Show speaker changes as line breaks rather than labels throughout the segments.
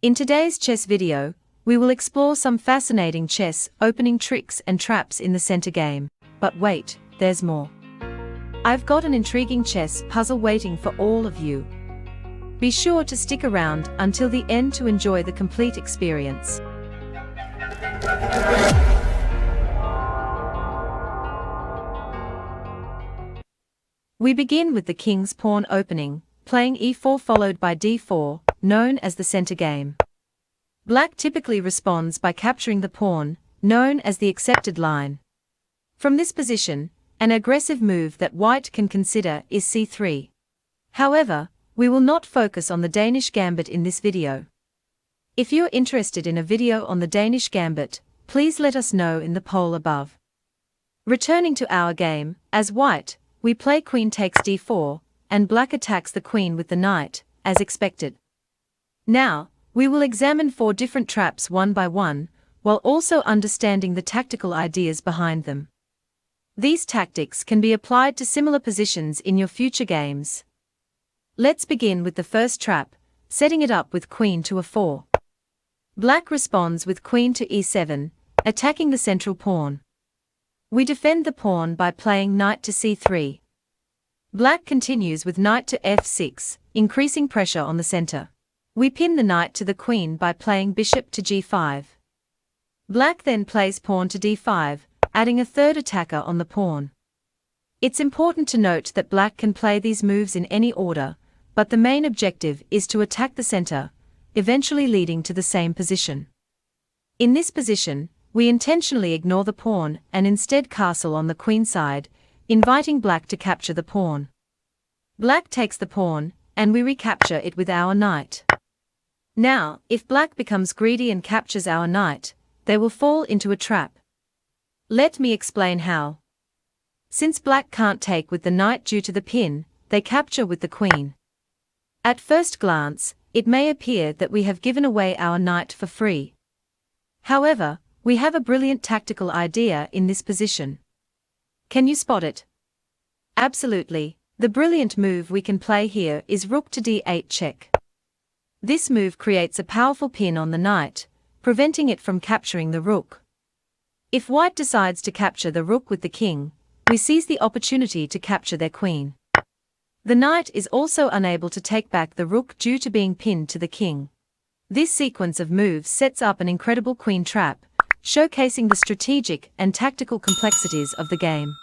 In today's chess video, we will explore some fascinating chess opening tricks and traps in the center game. But wait, there's more. I've got an intriguing chess puzzle waiting for all of you. Be sure to stick around until the end to enjoy the complete experience. We begin with the king's pawn opening, playing e4 followed by d4, known as the center game. Black typically responds by capturing the pawn, known as the accepted line. From this position, an aggressive move that white can consider is c3. However, we will not focus on the Danish gambit in this video. If you're interested in a video on the Danish gambit, please let us know in the poll above. Returning to our game, as white, we play queen takes d4, and black attacks the queen with the knight, as expected. Now, we will examine 4 different traps one by one, while also understanding the tactical ideas behind them. These tactics can be applied to similar positions in your future games. Let's begin with the first trap, setting it up with queen to a4. Black responds with queen to e7, attacking the central pawn. We defend the pawn by playing knight to c3. Black continues with knight to f6, increasing pressure on the center. We pin the knight to the queen by playing bishop to g5. Black then plays pawn to d5, adding a third attacker on the pawn. It's important to note that black can play these moves in any order, but the main objective is to attack the center, eventually leading to the same position. In this position, we intentionally ignore the pawn and instead castle on the queen side, inviting black to capture the pawn. Black takes the pawn, and we recapture it with our knight. Now, if black becomes greedy and captures our knight, they will fall into a trap. Let me explain how. Since black can't take with the knight due to the pin, they capture with the queen. At first glance, it may appear that we have given away our knight for free. However, we have a brilliant tactical idea in this position. Can you spot it? Absolutely. The brilliant move we can play here is rook to d8 check. This move creates a powerful pin on the knight, preventing it from capturing the rook. If white decides to capture the rook with the king, we seize the opportunity to capture their queen. The knight is also unable to take back the rook due to being pinned to the king. This sequence of moves sets up an incredible queen trap, showcasing the strategic and tactical complexities of the game.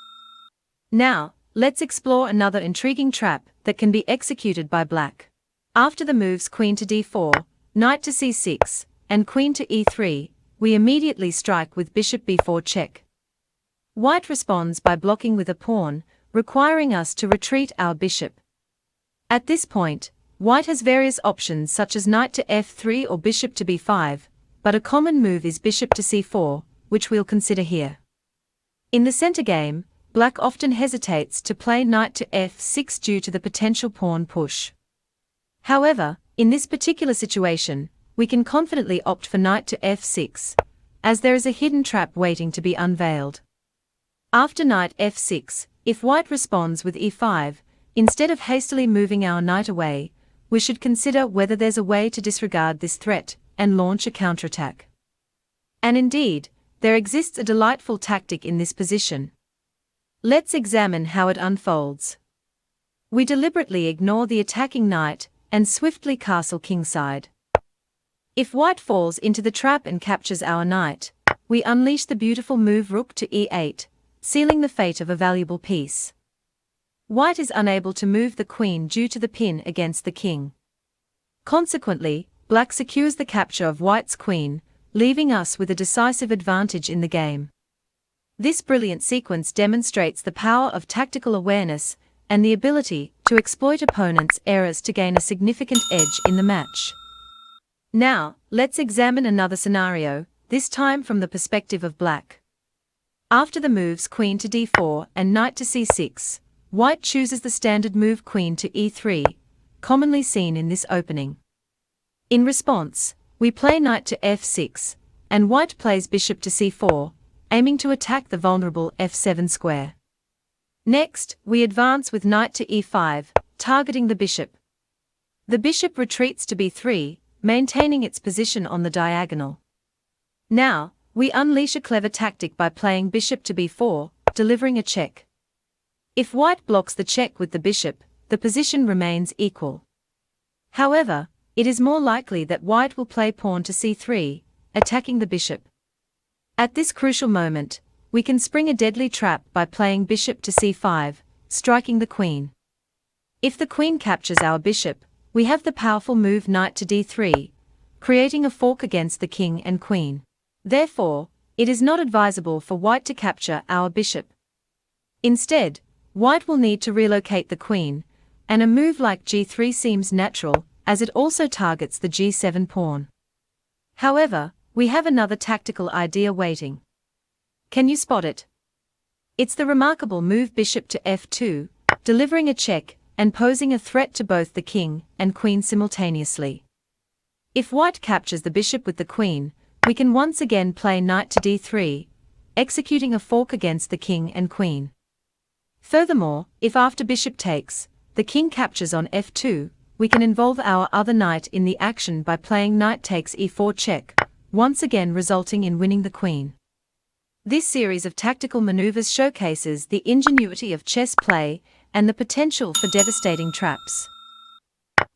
Now, let's explore another intriguing trap that can be executed by black. After the moves queen to d4, knight to c6, and queen to e3, we immediately strike with bishop b4 check. White responds by blocking with a pawn, requiring us to retreat our bishop. At this point, white has various options such as knight to f3 or bishop to b5, but a common move is bishop to c4, which we'll consider here. In the center game, black often hesitates to play knight to f6 due to the potential pawn push. However, in this particular situation, we can confidently opt for knight to f6, as there is a hidden trap waiting to be unveiled. After knight f6, if white responds with e5, instead of hastily moving our knight away, we should consider whether there's a way to disregard this threat and launch a counterattack. And indeed, there exists a delightful tactic in this position. Let's examine how it unfolds. We deliberately ignore the attacking knight and swiftly castle kingside. If white falls into the trap and captures our knight, we unleash the beautiful move rook to e8, sealing the fate of a valuable piece. White is unable to move the queen due to the pin against the king. Consequently, black secures the capture of white's queen, leaving us with a decisive advantage in the game. This brilliant sequence demonstrates the power of tactical awareness and the ability to exploit opponents' errors to gain a significant edge in the match. Now, let's examine another scenario, this time from the perspective of black. After the moves queen to d4 and knight to c6, white chooses the standard move queen to e3, commonly seen in this opening. In response, we play knight to f6, and white plays bishop to c4, aiming to attack the vulnerable f7 square. Next, we advance with knight to e5, targeting the bishop. The bishop retreats to b3, maintaining its position on the diagonal. Now, we unleash a clever tactic by playing bishop to b4, delivering a check. If white blocks the check with the bishop, the position remains equal. However, it is more likely that white will play pawn to c3, attacking the bishop. At this crucial moment, we can spring a deadly trap by playing bishop to c5, striking the queen. If the queen captures our bishop, we have the powerful move knight to d3, creating a fork against the king and queen. Therefore, it is not advisable for white to capture our bishop. Instead, white will need to relocate the queen, and a move like g3 seems natural, as it also targets the g7 pawn. However, we have another tactical idea waiting. Can you spot it? It's the remarkable move bishop to f2, delivering a check and posing a threat to both the king and queen simultaneously. If white captures the bishop with the queen, we can once again play knight to d3, executing a fork against the king and queen. Furthermore, if after bishop takes, the king captures on f2, we can involve our other knight in the action by playing knight takes e4 check, once again resulting in winning the queen. This series of tactical maneuvers showcases the ingenuity of chess play and the potential for devastating traps.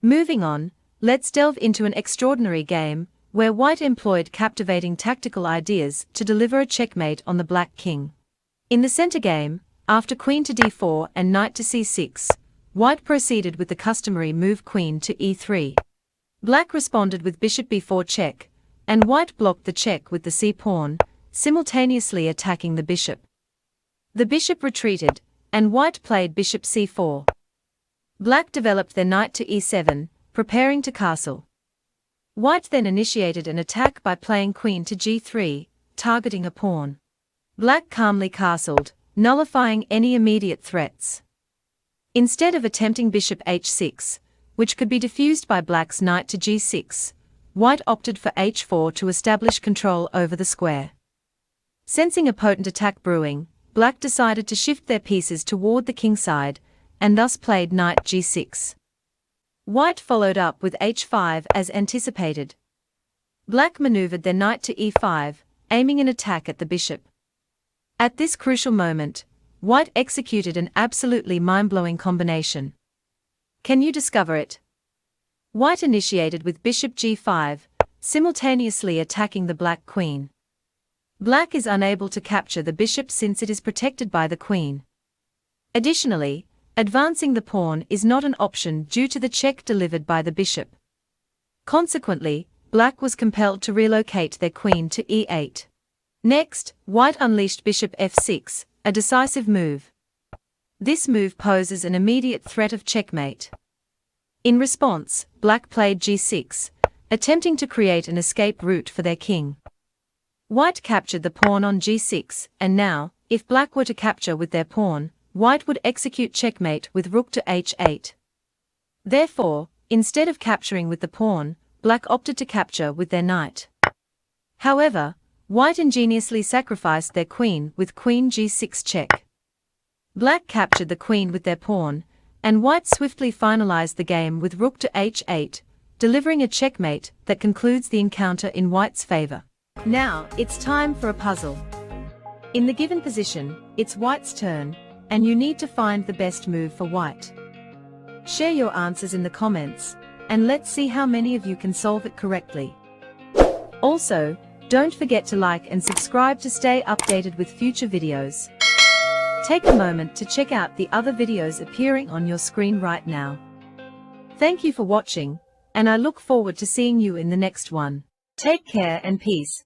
Moving on, let's delve into an extraordinary game, where white employed captivating tactical ideas to deliver a checkmate on the black king. In the center game, after queen to d4 and knight to c6, white proceeded with the customary move queen to e3. Black responded with bishop b4 check, and white blocked the check with the c-pawn, simultaneously attacking the bishop. The bishop retreated, and white played bishop c4. Black developed their knight to e7, preparing to castle. White then initiated an attack by playing queen to g3, targeting a pawn. Black calmly castled, nullifying any immediate threats. Instead of attempting bishop h6, which could be defused by black's knight to g6, white opted for h4 to establish control over the square. Sensing a potent attack brewing, black decided to shift their pieces toward the king side, and thus played knight g6. White followed up with h5 as anticipated. Black maneuvered their knight to e5, aiming an attack at the bishop. At this crucial moment, white executed an absolutely mind-blowing combination. Can you discover it? White initiated with bishop g5, simultaneously attacking the black queen. Black is unable to capture the bishop since it is protected by the queen. Additionally, advancing the pawn is not an option due to the check delivered by the bishop. Consequently, black was compelled to relocate their queen to e8. Next, white unleashed bishop f6, a decisive move. This move poses an immediate threat of checkmate. In response, black played g6, attempting to create an escape route for their king. White captured the pawn on g6, and now, if black were to capture with their pawn, white would execute checkmate with rook to h8. Therefore, instead of capturing with the pawn, black opted to capture with their knight. However, white ingeniously sacrificed their queen with queen g6 check. Black captured the queen with their pawn, and white swiftly finalized the game with rook to h8, delivering a checkmate that concludes the encounter in white's favor. Now, it's time for a puzzle. In the given position, it's white's turn, and you need to find the best move for white. Share your answers in the comments, and let's see how many of you can solve it correctly. Also, don't forget to like and subscribe to stay updated with future videos. Take a moment to check out the other videos appearing on your screen right now. Thank you for watching, and I look forward to seeing you in the next one. Take care and peace.